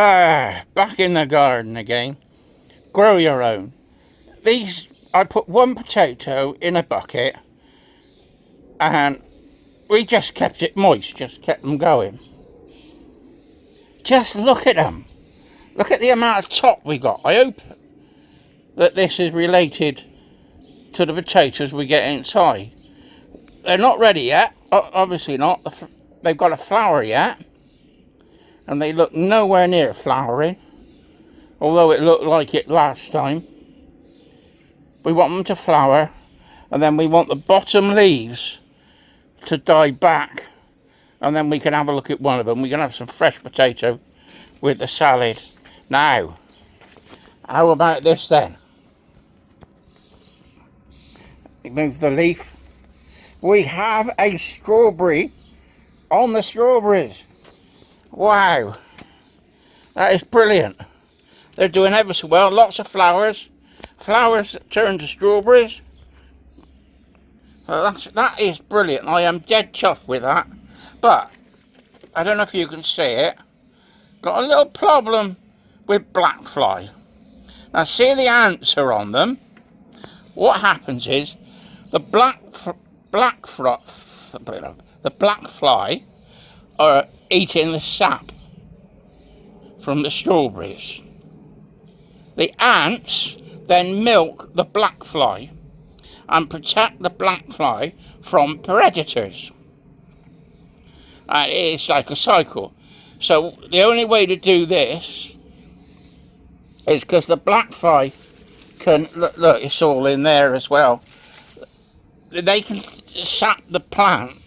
Back in the garden again. Grow your own. These, I put one potato in a bucket and we just kept it moist, just kept them going. Just look at them. Look at the amount of top we got. I hope that this is related to the potatoes we get inside. They're not ready yet, obviously not. They've got a flower yet, and they look nowhere near flowering, although it looked like it last time. We want them to flower, and then we want the bottom leaves to die back, and then we can have a look at one of them. We can have some fresh potato with the salad. Now, how about this then? Remove the leaf. We have a strawberry on the strawberries. Wow, that is brilliant. They're doing ever so well. Lots of flowers. Flowers that turn to strawberries. So that is brilliant. I am dead chuffed with that. But I don't know if you can see it. Got a little problem with black fly. Now see, the ants are on them. What happens is the black fly are eating the sap from the strawberries. The ants then milk the black fly and protect the black fly from predators. It's like a cycle. So the only way to do this is because the black fly can, look, it's all in there as well. They can sap the plant.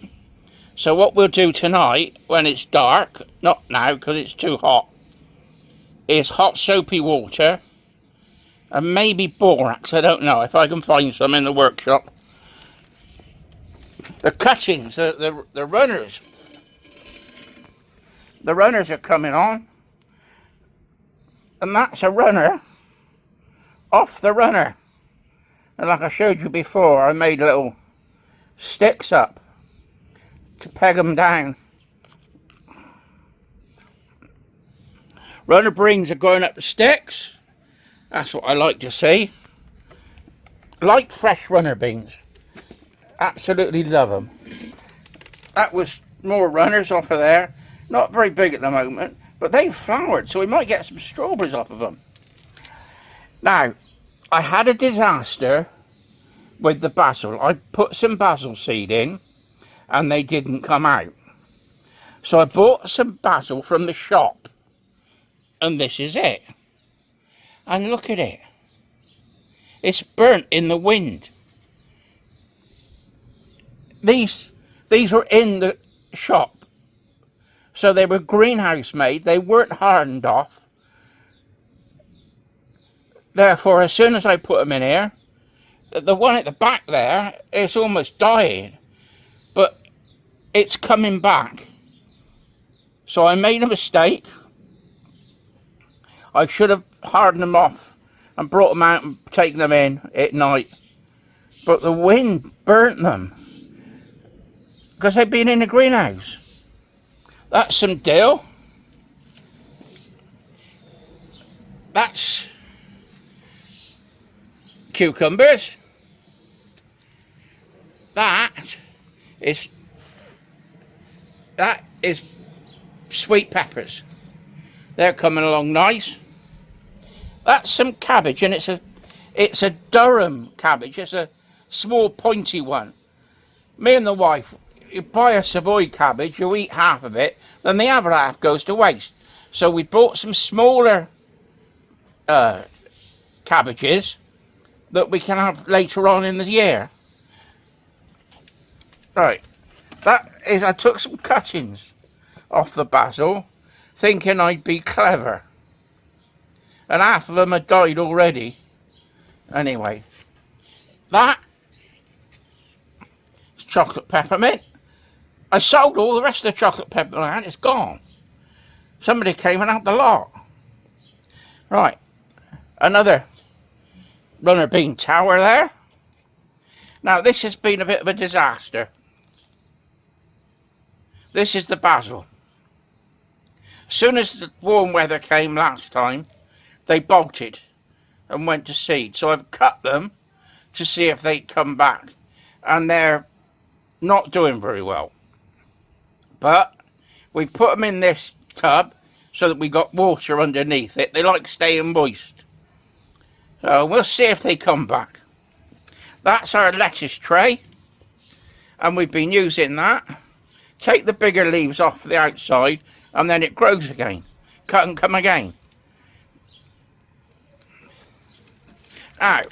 So what we'll do tonight, when it's dark, not now because it's too hot, is hot soapy water and maybe borax. I don't know if I can find some in the workshop. The cuttings, the runners. The runners are coming on. And that's a runner off the runner. And like I showed you before, I made little sticks up to peg them down. Runner brings are going up the sticks. That's what I like to see. Like fresh runner beans. Absolutely love them. That was more runners off of there. Not very big at the moment, but they've flowered, so we might get some strawberries off of them. Now, I had a disaster with the basil. I put some basil seed in, and they didn't come out. So I bought some basil from the shop, and this is it. And look at it. It's burnt in the wind. These were in the shop. So they were greenhouse made. They weren't hardened off. Therefore, as soon as I put them in here, the one at the back there, it's almost dying. But it's coming back. So I made a mistake. I should have hardened them off and brought them out and taken them in at night. But the wind burnt them because they've been in the greenhouse. That's some dill. That's cucumbers. That is sweet peppers. They're coming along nice. That's some cabbage, and it's a Durham cabbage. It's a small pointy one. Me and the wife, you buy a Savoy cabbage, you eat half of it, then the other half goes to waste. So we bought some smaller cabbages that we can have later on in the year. Right, that is, I took some cuttings off the basil, thinking I'd be clever. And half of them had died already. Anyway, that is chocolate peppermint. I sold all the rest of the chocolate peppermint and it's gone. Somebody came and had the lot. Right, another runner bean tower there. Now this has been a bit of a disaster. This is the basil. Soon as the warm weather came last time, they bolted and went to seed. So I've cut them to see if they'd come back. And they're not doing very well. But we've put them in this tub so that we got water underneath it. They like staying moist. So we'll see if they come back. That's our lettuce tray. And we've been using that. Take the bigger leaves off the outside and then it grows again. Cut and come again. Now,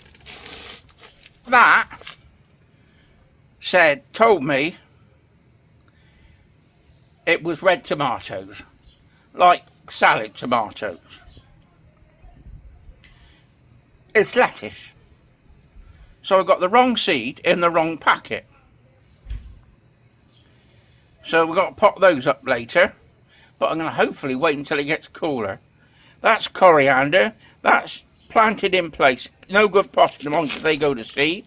that told me it was red tomatoes, like salad tomatoes. It's lettuce. So I got the wrong seed in the wrong packet. So we've got to pop those up later, but I'm going to hopefully wait until it gets cooler. That's coriander. That's planted in place. No good potting them on because they go to seed.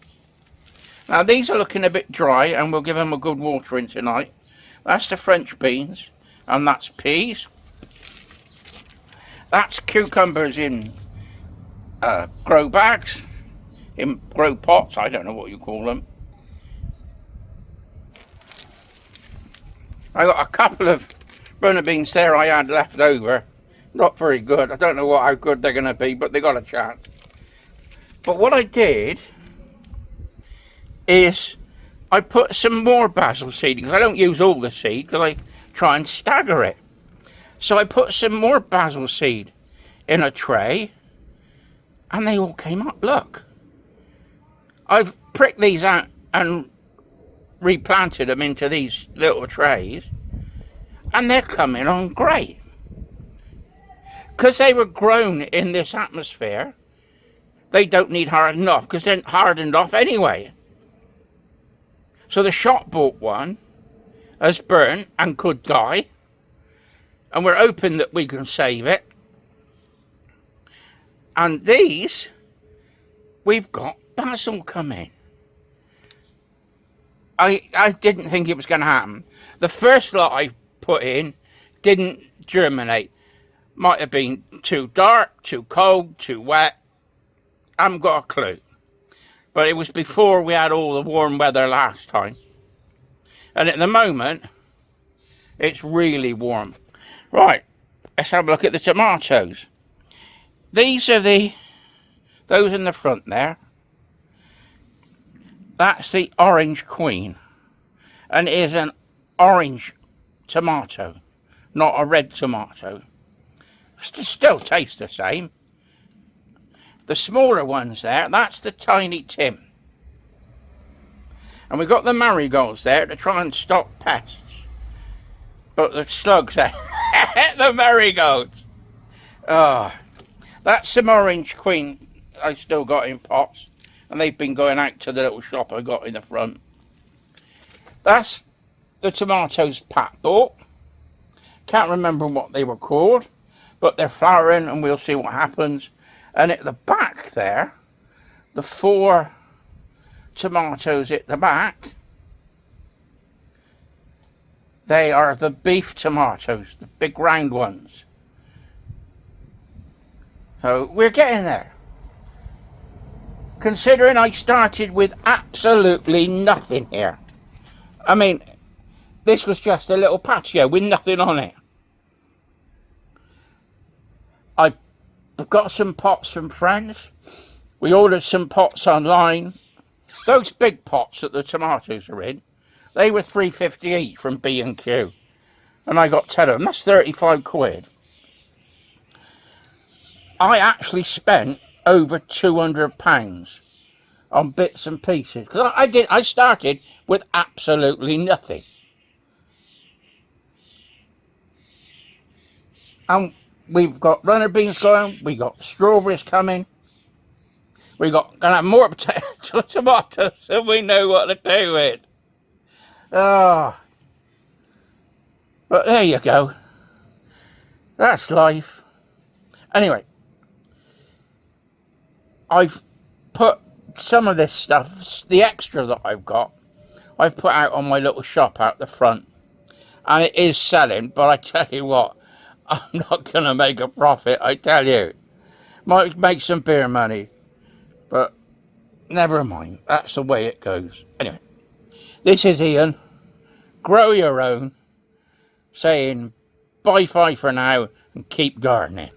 Now these are looking a bit dry and we'll give them a good watering tonight. That's the French beans and that's peas. That's cucumbers in grow bags, in grow pots, I don't know what you call them. I got a couple of runner beans there I had left over. Not very good. I don't know how good they're going to be, but they got a chance. But what I did is I put some more basil seed, because I don't use all the seed, because I try and stagger it. So I put some more basil seed in a tray, and they all came up. Look. I've pricked these out and replanted them into these little trays, and they're coming on great. Because they were grown in this atmosphere, they don't need hardening off, because they're hardened off anyway. So the shop bought one has burnt and could die, and we're hoping that we can save it. And these, we've got basil coming. I didn't think it was going to happen. The first lot I put in didn't germinate. Might have been too dark, too cold, too wet. I haven't got a clue. But it was before we had all the warm weather last time. And at the moment, it's really warm. Right, let's have a look at the tomatoes. These are those in the front there. That's the Orange Queen. And it is an orange tomato, not a red tomato. Still tastes the same. The smaller ones there, that's the Tiny Tim. And we've got the marigolds there to try and stop pests. But the slugs there, the marigolds. That's some Orange Queen I still got in pots. And they've been going out to the little shop I got in the front. That's the tomatoes Pat bought. Can't remember what they were called. But they're flowering and we'll see what happens. And at the back there, the 4 tomatoes at the back, they are the beef tomatoes, the big round ones. So we're getting there. Considering I started with absolutely nothing here. I mean, this was just a little patio with nothing on it. I got some pots from friends. We ordered some pots online. Those big pots that the tomatoes are in, they were £3.50 each from B&Q. And I got 10 of them. That's 35 quid. I actually spent over £200 on bits and pieces. Because I started with absolutely nothing. And we've got runner beans going, we got strawberries coming, we got gonna have more potato tomatoes than we know what to do with. But there you go. That's life. Anyway, I've put some of this stuff, the extra that I've got, I've put out on my little shop out the front. And it is selling, but I tell you what, I'm not going to make a profit, I tell you. Might make some beer money, but never mind. That's the way it goes. Anyway, this is Ian. Grow your own. Saying bye-bye for now and keep gardening.